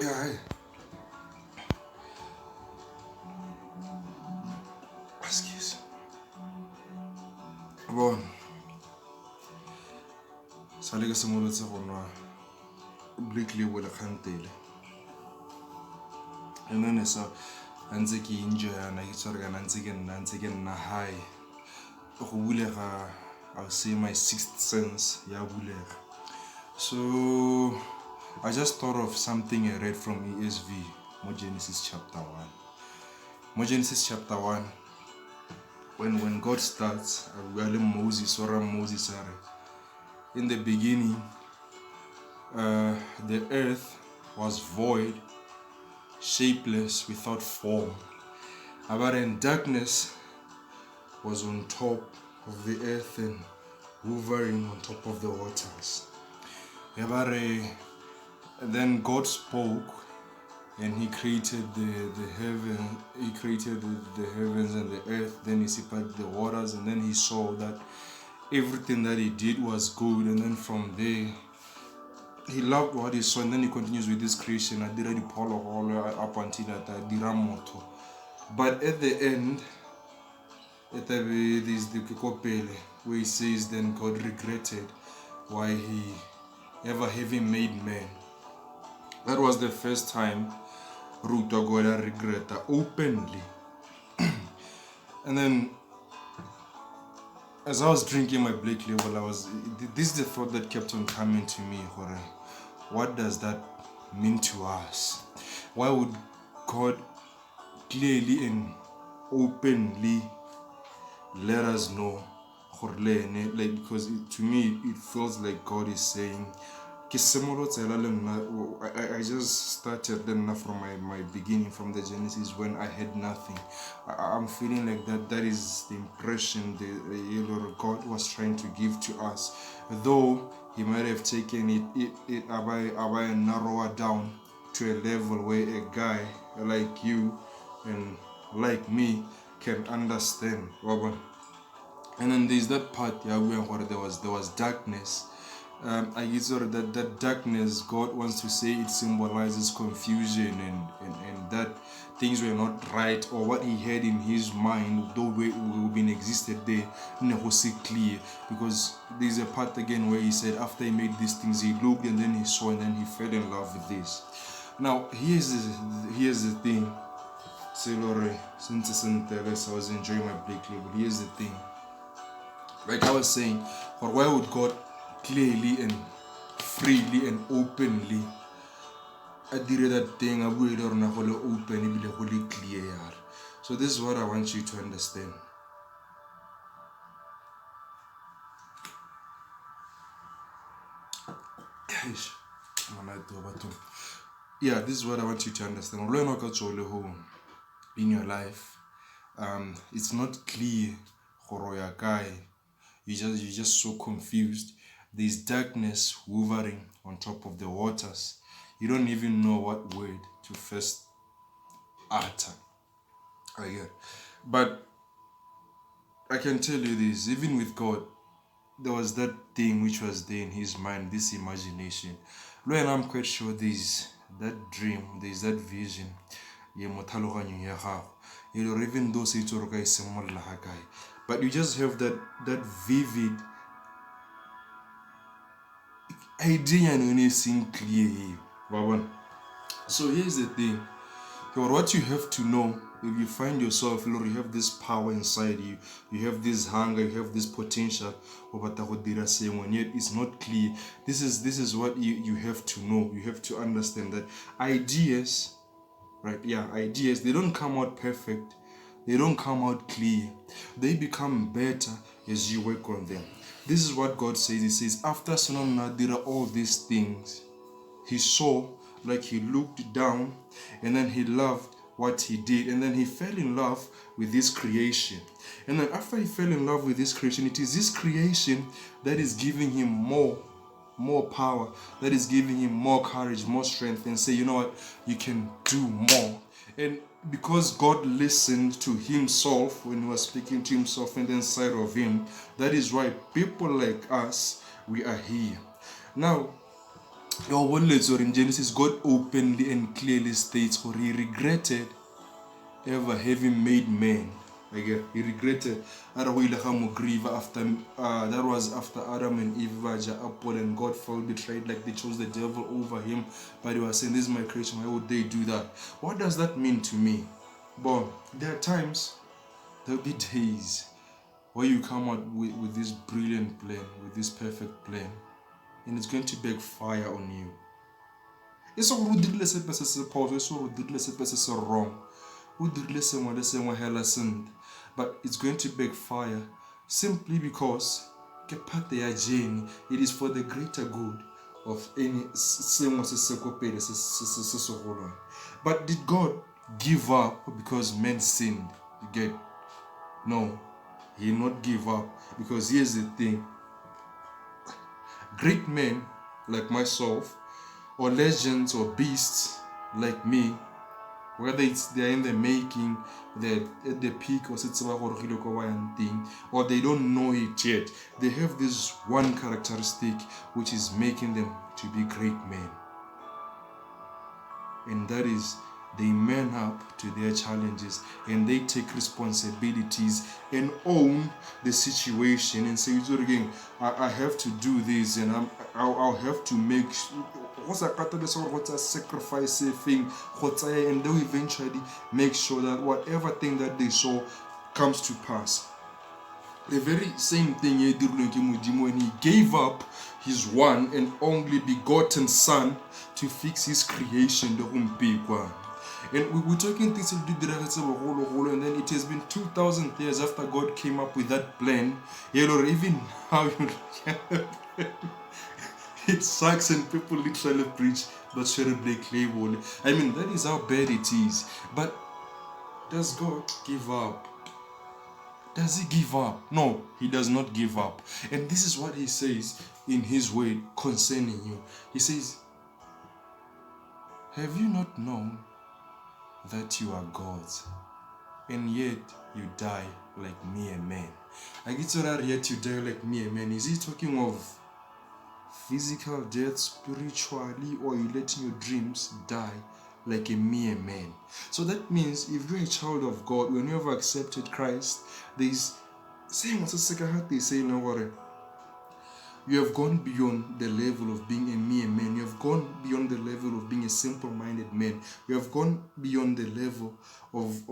Yeah, excuse. Bon, sa le ke simolotse go nwa Black Label kgantele. And then so ntse ke enjoy ana ke tsore kana ntse ke nna high. Go bulega, I'll say my sixth sense ya bulega. So I just thought of something I read from ESV, Genesis chapter 1. Genesis chapter 1, when God starts, Moses or Moses, in the beginning, the earth was void, shapeless, without form. But in darkness was on top of the earth and hovering on top of the waters. Then God spoke, and He created the heaven. He created the heavens and the earth. Then He separated the waters, and then He saw that everything that He did was good. And then from there, He loved what He saw, and then He continues with this creation. I did the all up until that Diramoto. But at the end, there's the Kikopele, where He says, then God regretted why He ever having made man. That was the first time Ruta Gola regretta openly. And then as I was drinking my Black Label, this is the thought that kept on coming to me. What does that mean to us? Why would God clearly and openly let us know? Like, because to me it feels like God is saying, I just started them from my beginning, from the Genesis, when I had nothing. I'm feeling like that is the impression the God was trying to give to us. Though He might have taken it and narrow down to a level where a guy like you and like me can understand. And then there's that part where there was darkness. I guess that darkness, God wants to say it symbolizes confusion and that things were not right, or what He had in His mind, though we been existed there, never see clear. Because there's a part again where He said after He made these things, He looked and then He saw and then He fell in love with this. Now here's the thing. Say Lord, since I was enjoying my Black Label. Here's the thing. Like I was saying, or why would God clearly and freely and openly adire that thing open clear? So this is what I want you to understand. Yeah, this is what I want you to understand. In your life, it's not clear. You're just so confused. There's darkness hovering on top of the waters. You don't even know what word to first utter. But I can tell you this, even with God, there was that thing which was there in His mind, this imagination. And I'm quite sure there's that dream, there's that vision. Even though but you just have that vivid idea and only seeing clear here. So here's the thing. What you have to know, if you find yourself, you have this power inside you, you have this hunger, you have this potential, and yet it's not clear. This is what you have to know. You have to understand that ideas, right? Yeah, ideas, they don't come out perfect. They don't come out clear. They become better as you work on them. This is what God says. He says, after Solomon did all these things, He saw like he looked down and then he loved what he did, and then he fell in love with this creation. And then after he fell in love with this creation, it is this creation that is giving him more power, that is giving him more courage, more strength, and say, you know what, you can do more. And because God listened to himself when he was speaking to himself and inside of him, that is why people like us, we are here. Now, your words or in Genesis, God openly and clearly states, for he regretted ever having made man. Like he regretted after that was after Adam and Eve were apple and God felt betrayed, like they chose the devil over him. But he was saying, this is my creation, why would they do that? What does that mean to me? But there are times, there'll be days where you come out with this brilliant plan, with this perfect plan, and it's going to backfire on you. It's all wrong. But it's going to backfire simply because it is for the greater good of any. But did God give up because men sinned? You get? No, he did not give up, because here's the thing. Great men like myself, or legends or beasts like me, whether they're in the making, they're at the peak, or they don't know it yet, they have this one characteristic which is making them to be great men. And that is, they man up to their challenges and they take responsibilities and own the situation and say, again, I have to do this, and I'll have to make what's a sacrifice thing, and they'll eventually make sure that whatever thing that they saw comes to pass. The very same thing he did when he gave up his one and only begotten son to fix his creation, the home. And we're talking things and then it has been 2,000 years after God came up with that plan. Even how it sucks and people literally preach, but terribly claim. I mean, that is how bad it is. But does God give up? Does he give up? No, he does not give up. And this is what he says in his word concerning you. He says, have you not known that you are God's, and yet you die like mere men? I get to that, yet you die like mere men. Is he talking of physical death spiritually, or you letting your dreams die like a mere man? So that means if you're a child of God, when you have accepted Christ, there's saying what's the second heart they say, no worry. You have gone beyond the level of being a mere man. You have gone beyond the level of being a simple-minded man. You have gone beyond the level of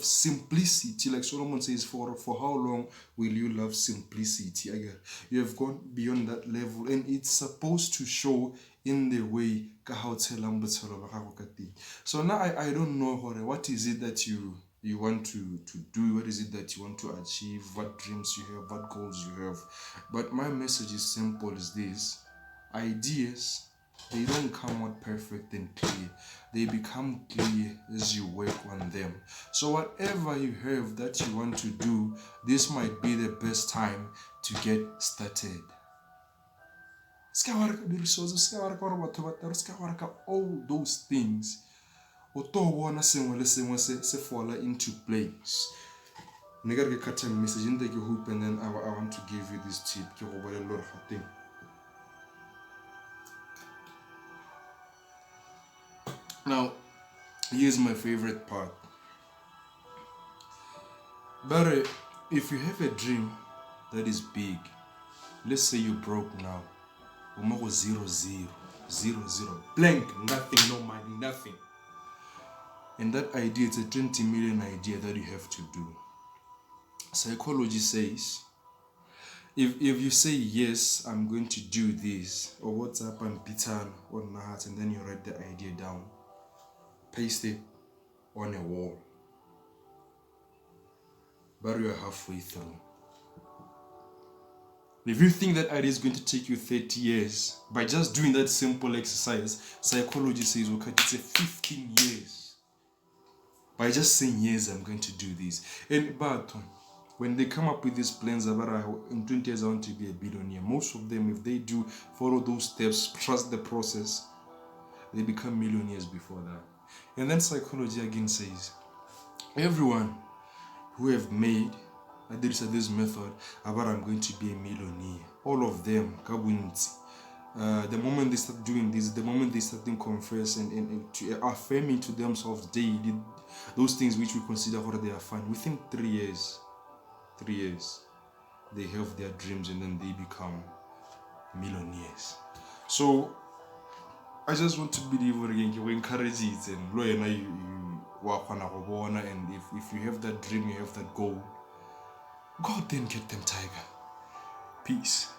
simplicity. Like Solomon says, for how long will you love simplicity? You have gone beyond that level, and it's supposed to show in the way. So now I don't know what is it that you want to do, what is it that you want to achieve, what dreams you have, what goals you have. But my message is simple as this: ideas, they don't come out perfect and clear. They become clear as you work on them. So whatever you have that you want to do, this might be the best time to get started. All those things, se fall into place. Nigga get cut time message in the hoop, and then I want to give you this tip. Now, here's my favorite part. But if you have a dream that is big, let's say you're broke now, 0, 0, blank, nothing, no money, nothing. And that idea, it's a 20 million idea that you have to do. Psychology says, if you say, yes, I'm going to do this, or what's up, and Peter or Nahat, and then you write the idea down, paste it on a wall, but you're halfway through. If you think that idea is going to take you 30 years, by just doing that simple exercise, psychology says, okay, it's a 15 years. By just saying, yes, I'm going to do this. But when they come up with these plans about in 20 years I want to be a billionaire, most of them, if they do follow those steps, trust the process, they become millionaires before that. And then psychology again says, everyone who have made this method about I'm going to be a millionaire, all of them, the moment they start doing this, the moment they start to confess and to affirming to themselves daily those things which we consider what they are fun, within 3 years, they have their dreams and then they become millionaires. So I just want to believe again, you encourage it, and and if you have that dream, you have that goal, go out there and get them, Tiger. Peace.